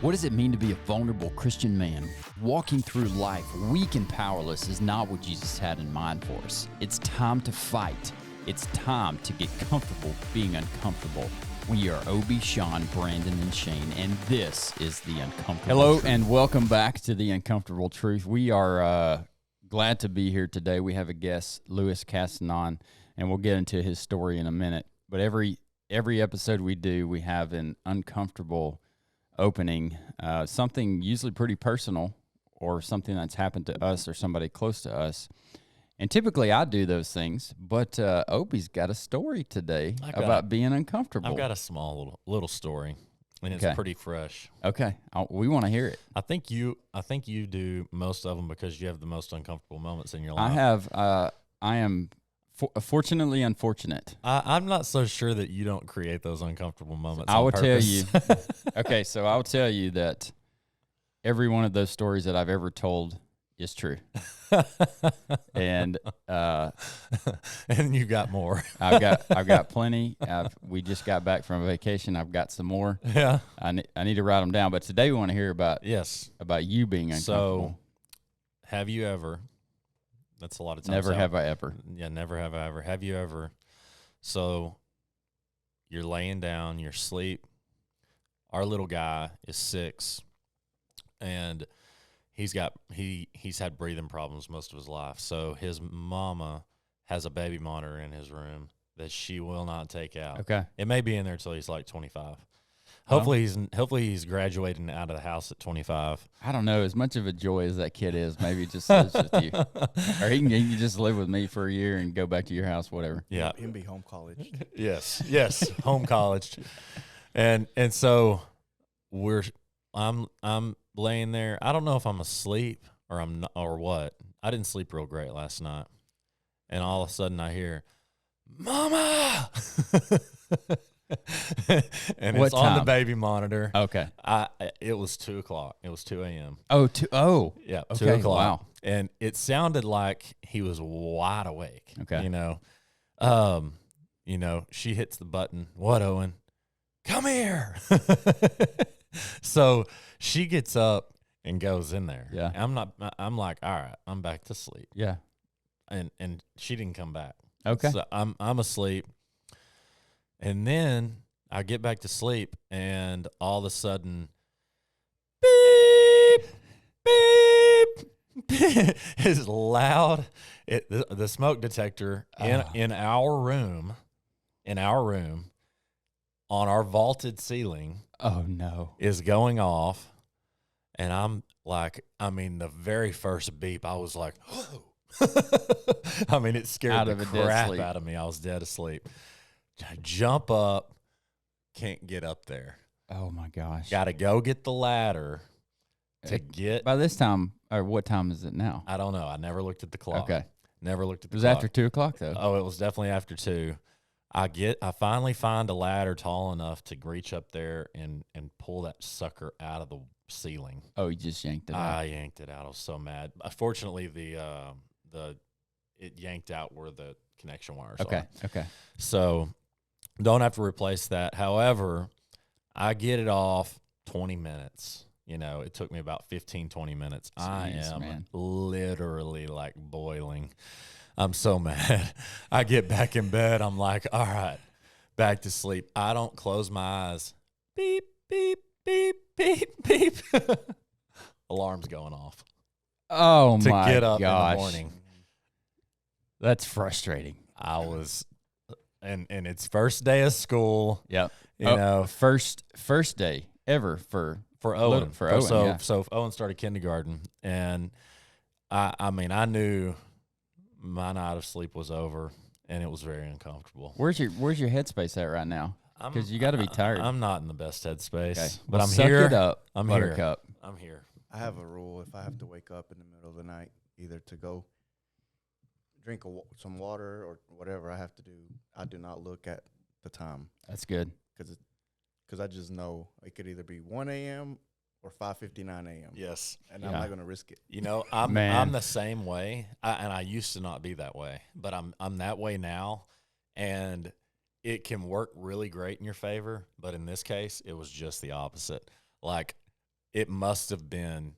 What does it mean to be a vulnerable Christian man? Walking through life weak and powerless is not what Jesus had in mind for us. It's time to fight. It's time to get comfortable being uncomfortable. We are Obi, Sean, Brandon, and Shane, and this is The Uncomfortable Truth. And welcome back to The Uncomfortable Truth. We are glad to be here today. We have a guest, Louis Castanon, and we'll get into his story in a minute. But every episode we do, we have an uncomfortable opening, something usually pretty personal or something that's happened to us or somebody close to us. And typically I do those things, but Obi's got a story today about being uncomfortable. I've got a small little story, and it's pretty fresh. Okay, we want to hear it. I think you do most of them because you have the most uncomfortable moments in your life. I am fortunately unfortunate. I'm not so sure that you don't create those uncomfortable moments. I will tell you. Okay, so I'll tell you that every one of those stories that I've ever told is true. And and you got more. I've got plenty. We just got back from vacation. I've got some more. Yeah. I need to write them down. But today we want to hear about you being uncomfortable. So, have you ever? That's a lot of times. Never have I ever. Yeah, never have I ever. Have you ever? So, you're laying down, you're asleep. Our little guy is 6, and he's had breathing problems most of his life. So his mama has a baby monitor in his room that she will not take out. Okay. It may be in there till he's like 25. Hopefully he's graduating out of the house at 25. I don't know. As much of a joy as that kid is, maybe it just lives with you. Or he can just live with me for a year and go back to your house, whatever. Yeah. Him be home college. Yes, home college. And so I'm laying there. I don't know if I'm asleep or I'm not, or what. I didn't sleep real great last night. And all of a sudden I hear, "Mama!" And what it's time? on the baby monitor. Okay. It was 2 o'clock. It was 2 a.m. Oh. Yeah, okay. 2 o'clock. Wow. And it sounded like he was wide awake. Okay. She hits the button. "What, Owen? Come here." So she gets up and goes in there. Yeah. I'm like, all right, I'm back to sleep. Yeah. And she didn't come back. Okay. So I'm asleep. And then I get back to sleep, and all of a sudden, beep, beep, beep, is loud. The smoke detector in our room, on our vaulted ceiling. Oh no. Is going off, and I'm like, the very first beep, I was like, whoa. It scared the crap out of me. I was dead asleep. I jump up, can't get up there. Oh my gosh. Got to go get the ladder to get. By this time, or what time is it now? I don't know. I never looked at the clock. Okay. Never looked at the clock. clock. It was after 2 o'clock though. Oh, it was definitely after 2. I finally find a ladder tall enough to reach up there and pull that sucker out of the ceiling. Oh, you just yanked it out. I yanked it out. I was so mad. Fortunately, it yanked out where the connection wires are. Okay. So don't have to replace that. However, I get it off 20 minutes. It took me about 15, 20 minutes. Jeez, I am man. literally like boiling. I'm so mad. I get back in bed. I'm like, all right, back to sleep. I don't close my eyes. Beep, beep, beep, beep, beep. Alarm's going off. Oh, to my get up gosh. in the morning. That's frustrating. I was, and it's first day of school. Yep. First day ever for Owen. Owen. So Owen started kindergarten, and I knew my night of sleep was over, and it was very uncomfortable. Where's your headspace at right now? Because you got to be tired. I'm not in the best headspace, okay. But I'm suck here. It up, I'm Buttercup. here. I'm here. I have a rule: if I have to wake up in the middle of the night, either to go drink some water or whatever I have to do, I do not look at the time. That's good. Because I just know it could either be 1 a.m. or 5:59 a.m. Yes. And I'm not going to risk it. I'm the same way, and I used to not be that way, but I'm that way now, and it can work really great in your favor, but in this case, it was just the opposite. Like, it must have been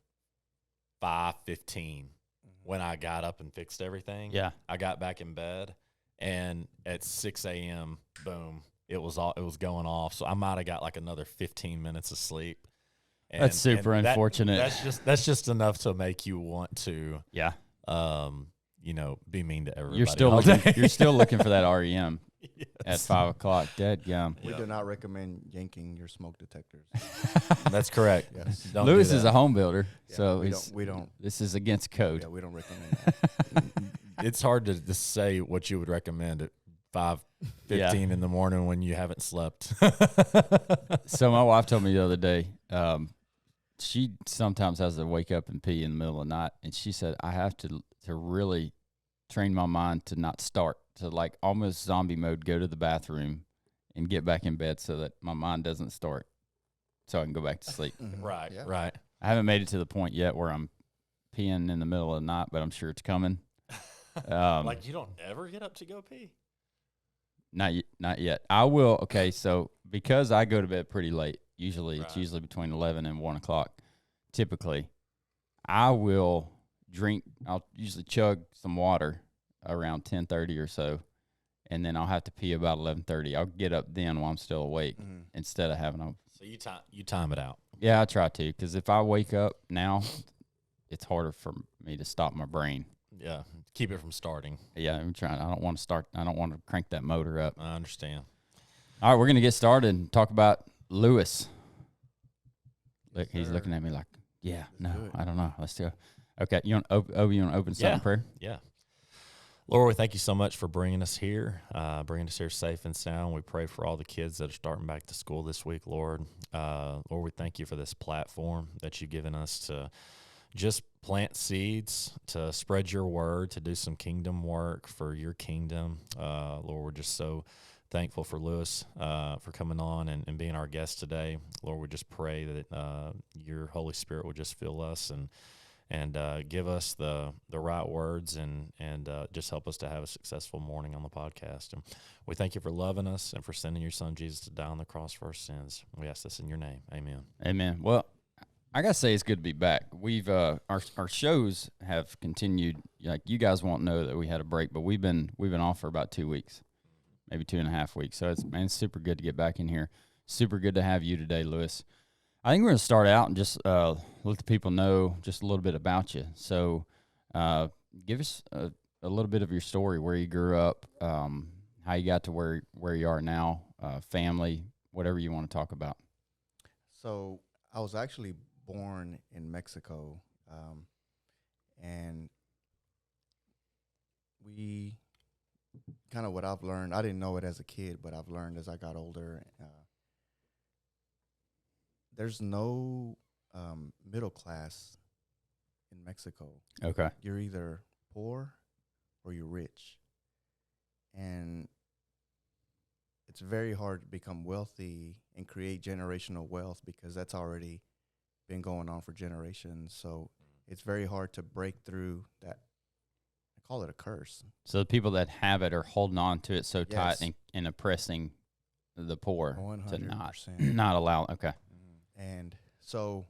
5:15 when I got up and fixed everything. Yeah. I got back in bed, and at 6 a.m., boom, it was going off. So I might have got like another 15 minutes of sleep. And, That's super and unfortunate. That's just enough to make you want to, Yeah. be mean to everybody. You're still looking for that REM Yes. at 5 o'clock. Dead gum. We do not recommend yanking your smoke detectors. That's correct. Yes. Don't do Lewis that. is a home builder, Yeah, so we don't. this is against code. Yeah, we don't recommend that. It's hard to say what you would recommend at 5:15 in the morning when you haven't slept. So my wife told me the other day, she sometimes has to wake up and pee in the middle of the night, and she said I have to really train my mind to not start, to like almost zombie mode, go to the bathroom and get back in bed so that my mind doesn't start, so I can go back to sleep. Right, Yeah. right. I haven't made it to the point yet where I'm peeing in the middle of the night, but I'm sure it's coming. Like you don't ever get up to go pee? Not yet. I will. Okay, so because I go to bed pretty late, usually it's Right. usually between 11 and 1 o'clock, typically, I will drink. I'll usually chug some water around 10:30 or so, and then I'll have to pee about 11:30. I'll get up then while I'm still awake instead of having a. So you time it out. Yeah, I try to, because if I wake up now, it's harder for me to stop my brain. Yeah, keep it from starting. Yeah, I'm trying. I don't want to start. I don't want to crank that motor up. I understand. All right, we're gonna get started and talk about Lewis. Look, he's sir. looking at me like, yeah, Let's do no, it. I don't know. Let's do it. Okay, you want to open something in prayer? Yeah. Lord, we thank you so much for bringing us here safe and sound. We pray for all the kids that are starting back to school this week, Lord. Lord, we thank you for this platform that you've given us to just plant seeds, to spread your word, to do some kingdom work for your kingdom. Lord, we're just so thankful for Lewis for coming on and being our guest today. Lord, we just pray that your Holy Spirit will just fill us and give us the right words and just help us to have a successful morning on the podcast. And we thank you for loving us and for sending your son Jesus to die on the cross for our sins. We ask this in your name. Amen. Amen. Well, I gotta say it's good to be back. We've our shows have continued. Like, you guys won't know that we had a break, but we've been off for about 2 weeks, maybe 2.5 weeks. So it's super good to get back in here. Super good to have you today, Lewis. I think we're going to start out and just let the people know just a little bit about you. So give us a little bit of your story, where you grew up, how you got to where you are now, family, whatever you want to talk about. So I was actually born in Mexico, and we kind of, what I've learned, I didn't know it as a kid, but I've learned as I got older, there's no middle class in Mexico. Okay. You're either poor or you're rich. And it's very hard to become wealthy and create generational wealth, because that's already been going on for generations. So it's very hard to break through that. I call it a curse. So the people that have it are holding on to it so tight Yes. and oppressing the poor to 100%. not allow. Okay. And so,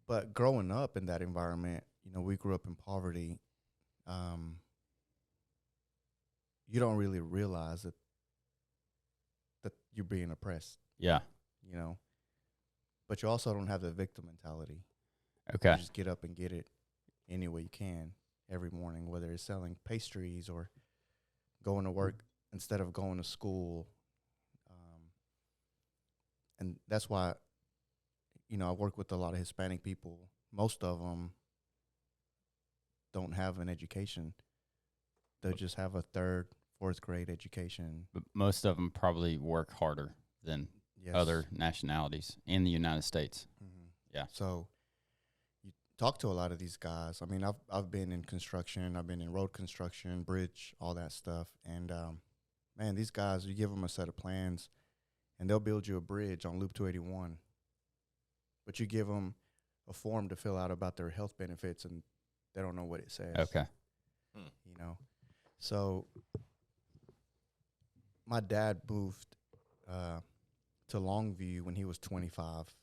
but growing up in that environment, we grew up in poverty. You don't really realize that you're being oppressed, Yeah. but you also don't have the victim mentality. Okay. You just get up and get it any way you can every morning, whether it's selling pastries or going to work instead of going to school. And that's why, I work with a lot of Hispanic people. Most of them don't have an education. They just have a third, fourth grade education. But most of them probably work harder than Yes. other nationalities in the United States. Mhm. Yeah. So you talk to a lot of these guys. I mean, I've been in construction. I've been in road construction, bridge, all that stuff. And, man, these guys, you give them a set of plans, and they'll build you a bridge on Loop 281. But you give them a form to fill out about their health benefits, and they don't know what it says. Okay. So my dad moved to Longview when he was 25.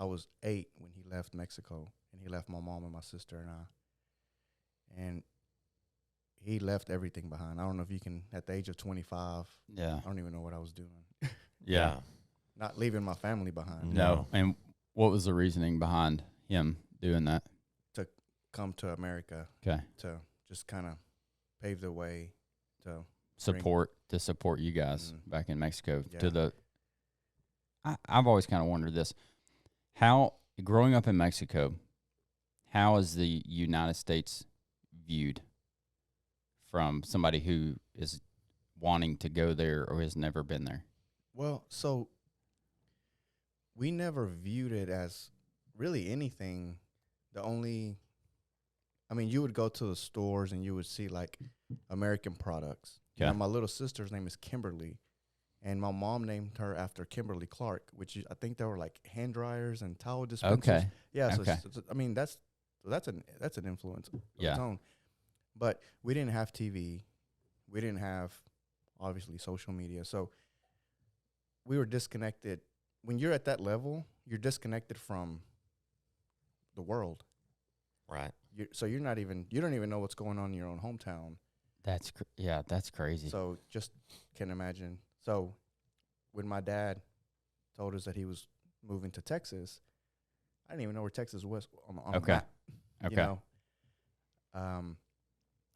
I was 8 when he left Mexico, and he left my mom and my sister and I. And he left everything behind. I don't know if you can, at the age of 25, Yeah. I don't even know what I was doing. Yeah. Not leaving my family behind. No. And what was the reasoning behind him doing that? To come to America. Okay. To just kind of pave the way to support you guys back in Mexico. Yeah. I've always kind of wondered this. How, growing up in Mexico, how is the United States viewed from somebody who is wanting to go there or has never been there? Well, so we never viewed it as really anything. You would go to the stores and you would see like American products. Okay. Now, my little sister's name is Kimberly, and my mom named her after Kimberly Clark, which I think they were like hand dryers and towel dispensers. Okay. Yeah. So Okay. that's an influence of Yeah. its own. But we didn't have TV. We didn't have, obviously, social media. So we were disconnected. When you're at that level, you're disconnected from the world. Right. So you don't even know what's going on in your own hometown. That's crazy. So just can imagine. So when my dad told us that he was moving to Texas, I didn't even know where Texas was on the map. Okay. You know?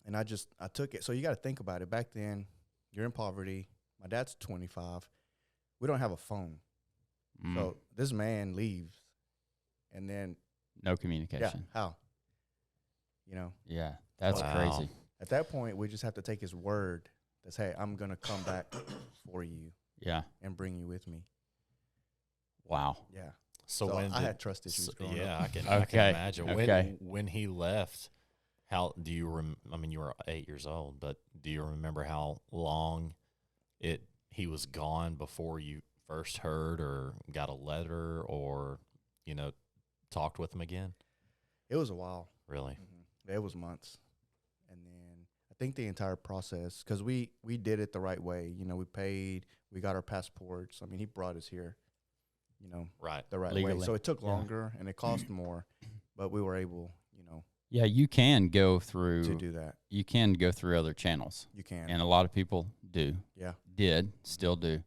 And I took it. So you got to think about it. Back then, you're in poverty. My dad's 25. We don't have a phone. So this man leaves, and then no communication. Yeah, how? You know? Yeah, that's Wow. crazy. At that point, we just have to take his word. That's, hey, I'm going to come back for you Yeah. and bring you with me. Wow. Yeah. So So when I had trust issues growing up. I can Okay. imagine Okay. when he left. How do you you were 8 years old, but do you remember how long he was gone before you first heard or got a letter or talked with him again? It was a while. Really? Mm-hmm. It was months. And then I think the entire process, because we did it the right way. We paid, we got our passports. I mean, he brought us here, Right. the right Legally. way. So it took Yeah. longer and it cost more, but we were able, Yeah, you can go through. to do that. You can go through other channels, You can. and a lot of people do. Yeah. Still do.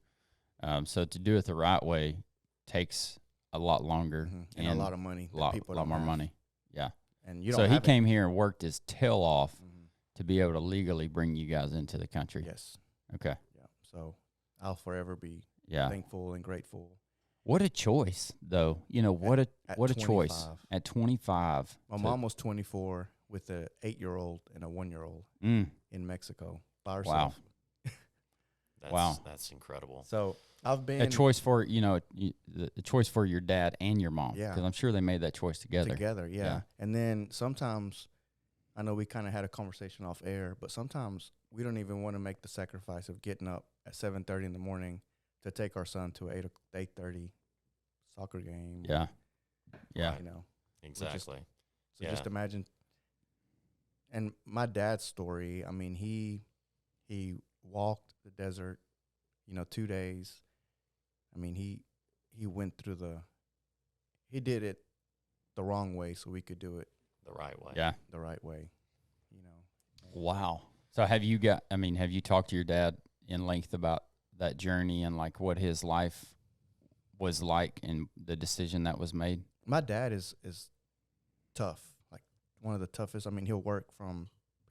So to do it the right way takes a lot longer And a lot of money. a lot people more don't have. money. Yeah. And you So don't he have came here and worked his tail off it. to be able to legally bring you guys into the country. Yes. Okay. Yeah. So I'll forever be Yeah. thankful and grateful. What a choice, though. What a choice 25. at 25. My mom was 24 with an 8-year-old and a 1-year-old Mm, in Mexico by herself. That's incredible. So I've been a choice for the choice for your dad and your mom. Yeah. Because I'm sure they made that choice together. together. Yeah. Yeah. And then sometimes, I know we kind of had a conversation off air, but sometimes we don't even want to make the sacrifice of getting up at 7:30 in the morning to take our son to 8:30 soccer game. Yeah. Yeah. Exactly. So just imagine. And my dad's story, I mean, he walked the desert, 2 days. I mean, he went through he did it the wrong way so we could do it The right way. Yeah. the right way, Wow. So have you talked to your dad in length about that journey and like what his life was like and the decision that was made? My dad is tough, like one of the toughest. I mean, he'll work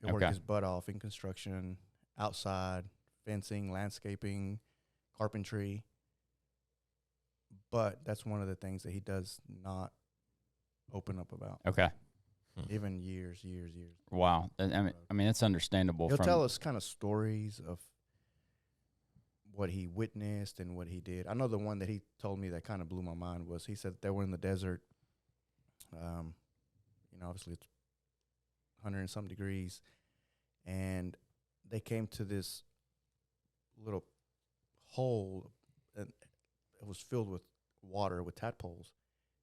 his butt off in construction, outside, fencing, landscaping, carpentry. But that's one of the things that he does not open up about. Okay. Even years. Wow. I mean, it's understandable. He'll tell us kind of stories of what he witnessed and what he did. I know the one that he told me that kind of blew my mind was he said they were in the desert. Obviously it's 100 and some degrees, and they came to this little hole, and it was filled with water with tadpoles.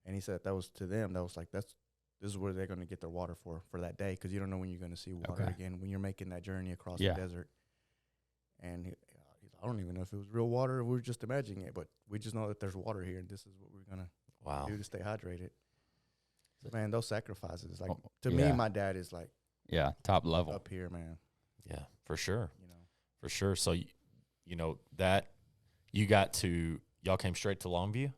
And he said that was to them. That was like this is where they're going to get their water for that day, because you don't know when you're going to see water again when you're making that journey across the desert. And I don't even know if it was real water or we were just imagining it, but we just know that there's water here, and this is what we're going to Wow. do to stay hydrated. So, man, those sacrifices, like, Oh, to me, my dad is like Yeah, top level. up here, man. Yeah, for sure. You know, For sure. So, that y'all came straight to Longview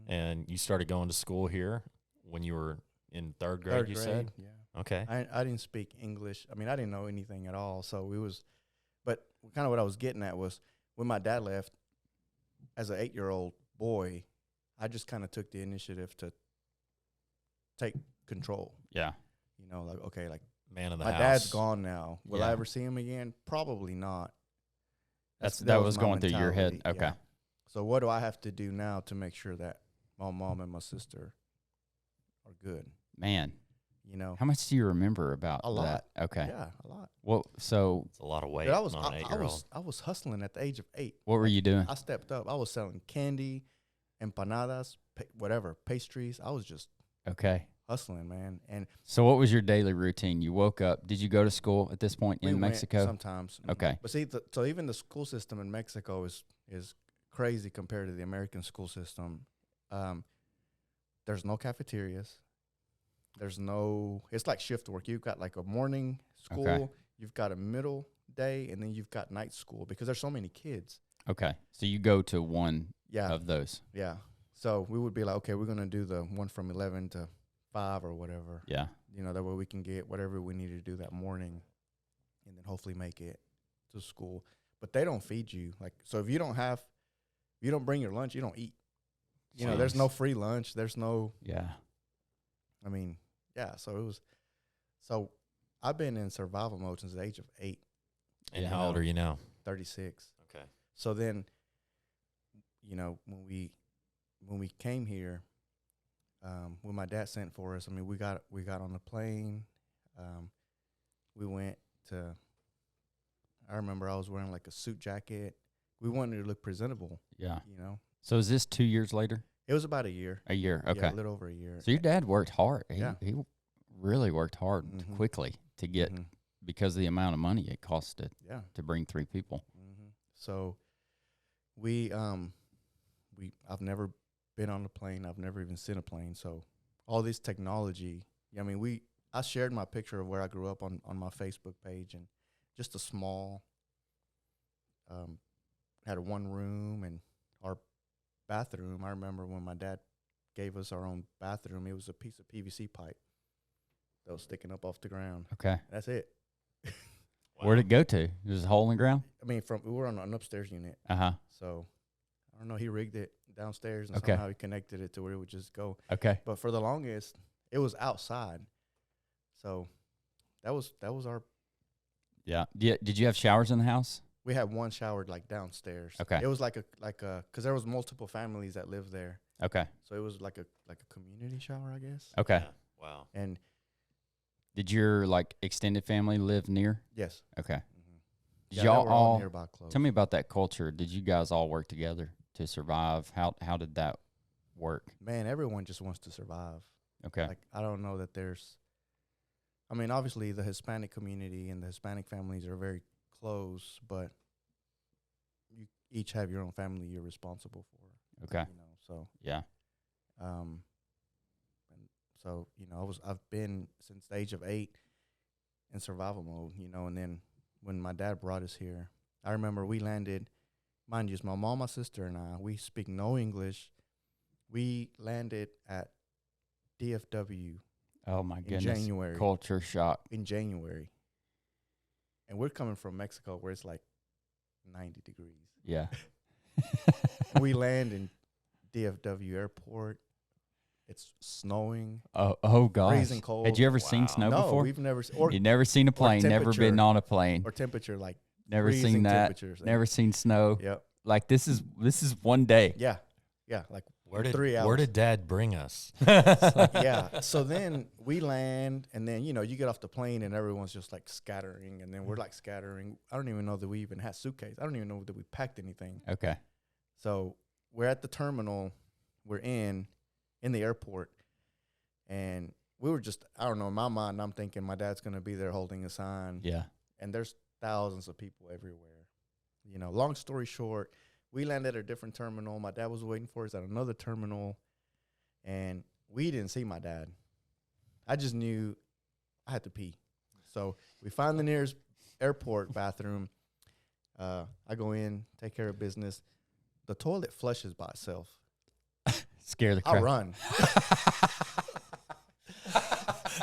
and you started going to school here when you were in third grade, you said? Yeah. Okay. I didn't speak English. I mean, I didn't know anything at all. So but kind of what I was getting at was when my dad left, as an 8-year-old boy, I just kind of took the initiative to take control. Yeah. You know, like, okay, like, Man of the my house. dad's gone now. Will I Yeah. ever see him again? Probably not. That was my going through your head. mentality, Okay. yeah. So what do I have to do now to make sure that my mom and my sister are good? Man, You know, how much do you remember about A lot. that? Okay. yeah, a lot. Well, so It's a lot of weight But on an 8-year-old. I was hustling at the age of 8. what were you doing? I stepped up. I was selling candy, empanadas, whatever, pastries. I was just Okay. hustling, man. And So what was your daily routine? You woke up. Did you go to school at this point we in went Mexico? sometimes. Okay. But see, so even the school system in Mexico is crazy compared to the American school system. There's no cafeterias. It's like shift work. You've got like a morning school, Okay. you've got a middle day, and then you've got night school because there's so many kids. Okay. So you go to one Yeah. of those. Yeah. So we would be like, okay, we're going to do the one from 11 to 5 or whatever. Yeah. You know, that way we can get whatever we need to do that morning and then hopefully make it to school. But they don't feed you. Like, so if you don't bring your lunch, you don't eat. You know, there's Jeez. no free lunch. There's no, Yeah. I mean, yeah. So I've been in survival mode since the age of 8, And Yeah. how old are you now? 36. Okay. So then, you know, when we came here, when my dad sent for us, I mean, we got on the plane. We went to. I remember I was wearing like a suit jacket. We wanted to look presentable, Yeah. you know. So is this 2 years later? It was about a year. A year. Okay. Yeah, a little over a year. So your dad worked hard. Yeah. He really worked hard Mhm. quickly to get Mhm. because of the amount of money it cost Yeah. to bring 3 people. So I've never been on a plane. I've never even seen a plane. So all this technology. I mean, I shared my picture of where I grew up on my Facebook page, and just a small, had a one room, and our bathroom. I remember when my dad gave us our own bathroom, it was a piece of PVC pipe that was sticking up off the ground. Okay. That's it. Where'd it go to? There's a hole in the ground? I mean, we were on an upstairs unit, Uh-huh. so I don't know. He rigged it downstairs, and Okay. somehow he connected it to where it would just go. Okay. But for the longest, it was outside. So that was our. Yeah. Did you have showers in the house? We had one shower like downstairs. Okay. It was like a because there was multiple families that lived there, Okay. so it was like a community shower, I guess. Okay. Yeah. Wow. And Did your like extended family live near? yes, Okay. mm-hmm. Did Yeah, y'all they were all all nearby close. tell me about that culture? Did you guys all work together to survive? How did that work? Man, everyone just wants to survive. Okay. Like, I don't know that there's. I mean, obviously the Hispanic community and the Hispanic families are very close, but you each have your own family you're responsible for. Okay. You know, so Yeah. and so I've been since the age of 8 in survival mode. You know, and then when my dad brought us here, I remember we landed. Mind you, it's my mom, my sister, and I. We speak no English. We landed at DFW Oh my in goodness. January. Culture shock. In January. And we're coming from Mexico where it's like 90 degrees. Yeah. We land in DFW airport. It's snowing. Oh gosh. Freezing cold. Had you ever seen Wow. snow No, before? we've never or You've never seen a plane, never been temperature. on a plane, or temperature like never freezing seen that, temperatures. never seen snow. Yep. Like this is one day. Yeah. Yeah, like Where did 3 hours. Where did Dad bring us? yeah. So then we land, and then you get off the plane, and everyone's just like scattering, and then we're like scattering. I don't even know that we even had suitcase. I don't even know that we packed anything. Okay. So we're at the terminal. We're in the airport, and we were just, I don't know, in my mind, I'm thinking my dad's going to be there holding a sign. Yeah. And there's thousands of people everywhere. Long story short, we landed at a different terminal. My dad was waiting for us at another terminal. and we didn't see my dad. I just knew I had to pee. So we find the nearest airport bathroom. I go in, take care of business. The toilet flushes by itself. Scare the I crap. run.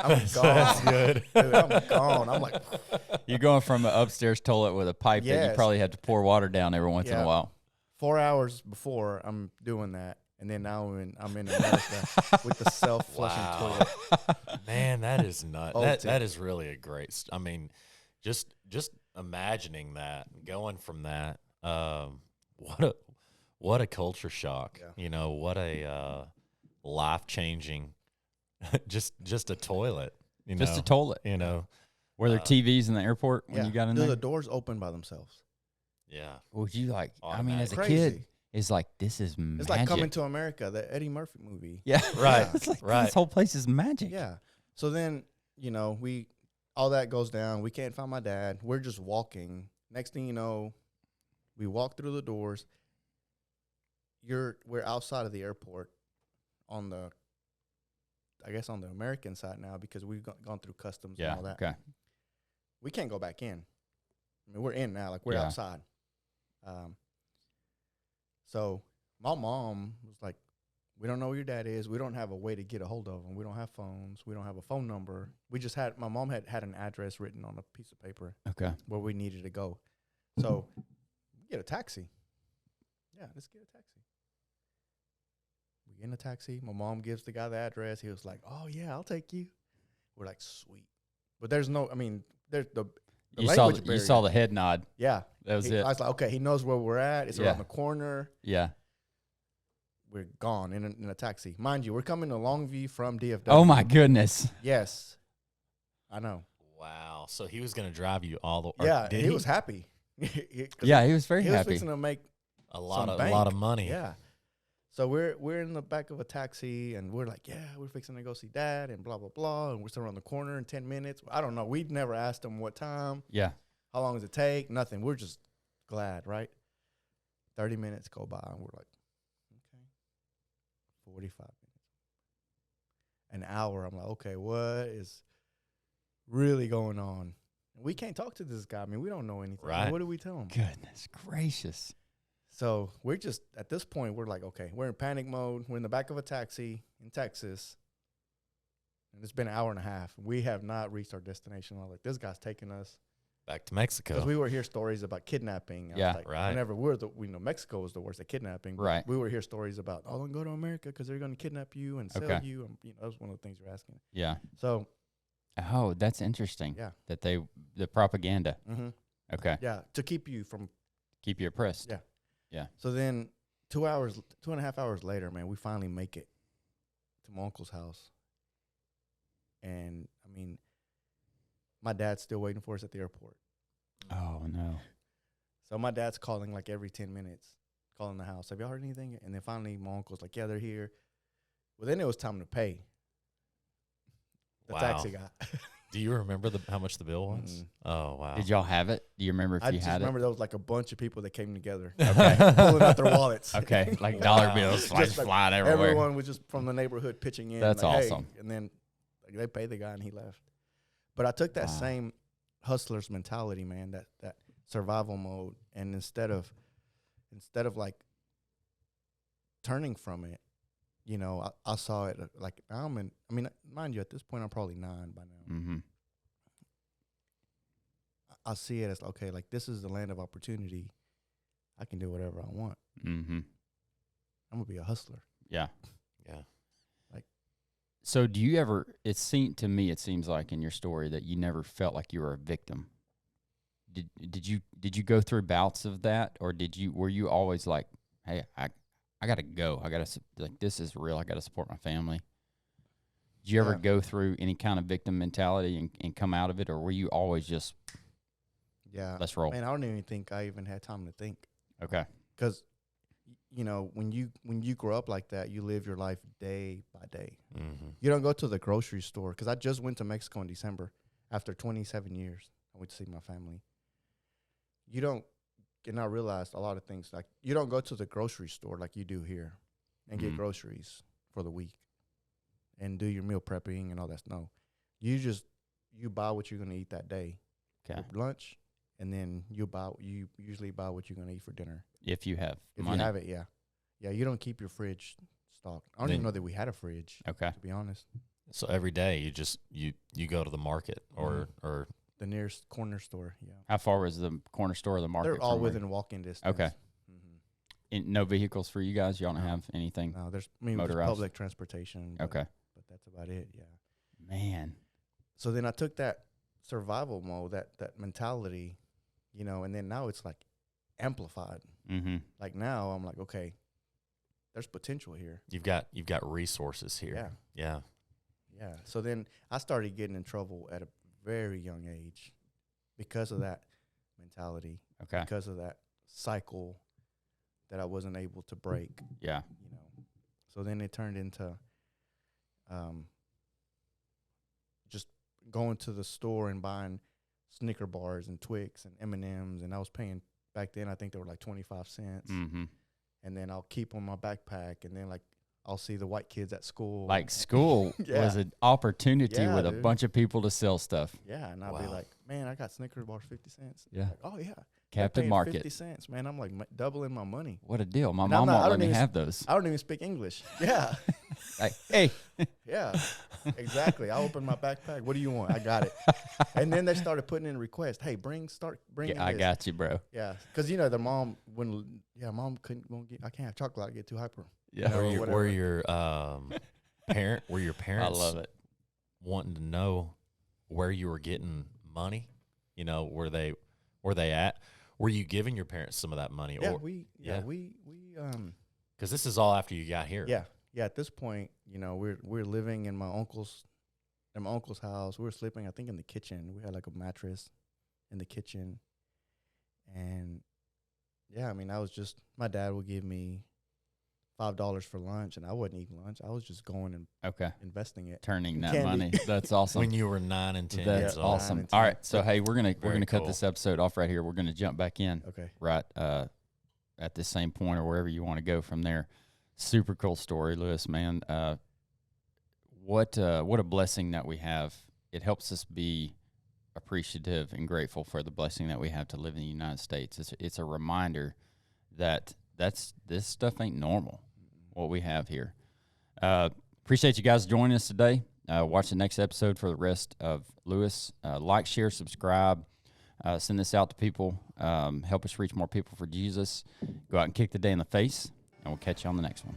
I'm So gone. that's good. Dude, I'm gone. I'm like, You're going from an upstairs toilet with a pipe that you Yes. probably have to pour water down every once in Yeah. a while. 4 hours before I'm doing that. And then now I'm in America with the self-flushing Wow. toilet. Man, that is nuts. Oh, that dude. that is really a great. I mean, just imagining that, going from that. What a culture shock. Yeah. You know, what a life changing. just a toilet. You Just know, a toilet. You know. Were there TVs in the airport when Yeah. you got in Do there? the doors open by themselves? Yeah. Would you like? I mean, as a Crazy. kid, it's like this is magic. It's like Coming to America, the Eddie Murphy movie. Yeah, Right. It's like Right. this whole place is magic. Yeah. So then, all that goes down. We can't find my dad. We're just walking. Next thing you know, we walk through the doors. We're outside of the airport on the American side now because we've gone through customs and all that. Okay. We can't go back in. I mean, we're in now. Like, we're Yeah. outside. So my mom was like, we don't know where your dad is. We don't have a way to get a hold of him. We don't have phones. We don't have a phone number. My mom had an address written on a piece of paper Okay. where we needed to go. So get a taxi. Yeah, let's get a taxi. We get in a taxi. My mom gives the guy the address. He was like, oh, yeah, I'll take you. We're like, sweet. But there's there's the You language saw barrier. the head nod. Yeah. That was I it. was like, okay, he knows where we're at. It's Yeah. around the corner. Yeah. We're gone in a taxi. Mind you, we're coming to Longview from DFW. Oh my goodness. Yes. I know. Wow. So he was going to drive you all the. Yeah, Did he was happy. 'Cause Yeah, he was very he was happy. fixing to make a lot some of bank. money. Yeah. So we're in the back of a taxi and we're like, yeah, we're fixing to go see dad and blah blah blah, and we're still around the corner in 10 minutes. I don't know. We'd never asked him what time, Yeah. how long does it take, nothing. We're just glad, right? 30 minutes go by and we're like, okay. 45 minutes. An hour. I'm like, okay, what is really going on? We can't talk to this guy. I mean, we don't know anything. Right. What do we tell him? Goodness gracious. So we're just, at this point, we're like, okay, we're in panic mode. We're in the back of a taxi in Texas. And it's been an hour and a half. We have not reached our destination. I'm like, this guy's taking us. Back to Mexico. Because we were hear stories about kidnapping. I was Yeah. like, Right. Whenever we know Mexico was the worst at kidnapping. But Right. we would hear stories about, oh, don't go to America because they're going to kidnap you and sell Okay. you. And, that was one of the things you're asking. Yeah. So, Oh, that's interesting. yeah. That the propaganda. Mm-hmm. Okay. Yeah. To keep you from. Keep you oppressed. Yeah. Yeah. So then 2.5 hours later, man, we finally make it to my uncle's house. And, I mean, my dad's still waiting for us at the airport. Oh no. So my dad's calling like every 10 minutes, calling the house. Have y'all heard anything? And then finally my uncle's like, yeah, they're here. Well, then it was time to pay the Wow. taxi guy. Do you remember how much the bill was? Mm-mm. Oh wow. Did y'all have it? Do you remember if I you just had remember there was like a bunch of people that came together, Okay. pulling out their wallets. it? Okay. Like dollar Wow. bills like Just like flying everywhere. Everyone was just from the neighborhood pitching in. That's like, hey. awesome. And then they paid the guy and he left. But I took that Wow. same hustler's mentality, man, that survival mode, and instead of like turning from it, I saw it like mind you, at this point I'm probably 9 by now. Mm-hmm. I see it as, okay, like this is the land of opportunity. I can do whatever I want. Mm-hmm. I'm gonna be a hustler. Yeah. Yeah. So do you ever, it seems like in your story that you never felt like you were a victim. Did you go through bouts of that, or were you always like, hey, I got to go. This is real. I got to support my family. Did you ever go through any kind of victim mentality and come out of it, or were you always just, let's roll? Man, I don't even think I even had time to think. Okay. Because, when you grow up like that, you live your life day by day. Mm-hmm. You don't go to the grocery store. Because I just went to Mexico in December after 27 years. I went to see my family. And I realized a lot of things. Like, you don't go to the grocery store like you do here and get Mhm. groceries for the week. and do your meal prepping and all that. No, you buy what you're gonna eat that day Okay. for lunch, and then you usually buy what you're gonna eat for dinner. If you have If money. you have it, yeah. Yeah, you don't keep your fridge stocked. I don't Then- even know that we had a fridge, Okay. to be honest. So every day you just you go to the market or The nearest corner store, yeah. How far was the corner store or the market? They're all from where- within walking distance. Okay. No vehicles for you guys? Y'all don't No. have anything? No, there's just Motorized? public transportation. But, Okay. But that's about it, yeah. Man. So then I took that survival mode, that mentality, and then now it's like amplified. Mm-hmm. Like now I'm like, okay, there's potential here. you've got resources here. Yeah. Yeah. Yeah. So then I started getting in trouble at a very young age because of that mentality, Okay. because of that cycle that I wasn't able to break, Yeah. So then it turned into just going to the store and buying Snicker bars and Twix and M&Ms, and I was paying back then, I think they were like 25 cents. Mm-hmm. And then I'll keep on my backpack, and then like I'll see the white kids at school. Like school Yeah. was an opportunity Yeah, with a dude. bunch of people to sell stuff. Yeah, and I'll be Wow. like, man, I got Snicker bars 50 cents. Yeah. Like, oh yeah. Captain Paying Market. 50 cents, man. I'm like doubling my money. What a deal. My And I'm mom not- won't I let don't me even have those. I don't even speak English. Yeah. Like, hey. Yeah, exactly. I opened my backpack. What do you want? I got it. And then they started putting in requests. Hey, start bringing. Yeah, I this. got you, bro. Yeah, because the mom mom won't get. I can't have chocolate. I get too hyper. Yeah. Or Were whatever. your I parents love it. wanting to know where you were getting money? Were they at? Were you giving your parents some of that money? Yeah, Or we because this is all after you got here. yeah. At this point, we're living in my uncle's house. We were sleeping, I think, in the kitchen. We had like a mattress in the kitchen, and yeah, I mean, I was just my dad would give me $5 for lunch, and I wasn't eating lunch. I was just going and Okay. investing it. Turning that Candy. money. That's awesome. When you were 9 and 10 That's years old. awesome. 9 and All 10. right. So, hey, we're going Very to cut cool. this episode off right here. We're going to jump back in Okay. right at the same point or wherever you want to go from there. Super cool story, Lewis, man. What a blessing that we have. It helps us be appreciative and grateful for the blessing that we have to live in the United States. It's a reminder that this stuff ain't normal, what we have here. Appreciate you guys joining us today. Watch the next episode for the rest of Lewis. Like, share, subscribe. Send this out to people. Help us reach more people for Jesus. Go out and kick the day in the face, and we'll catch you on the next one.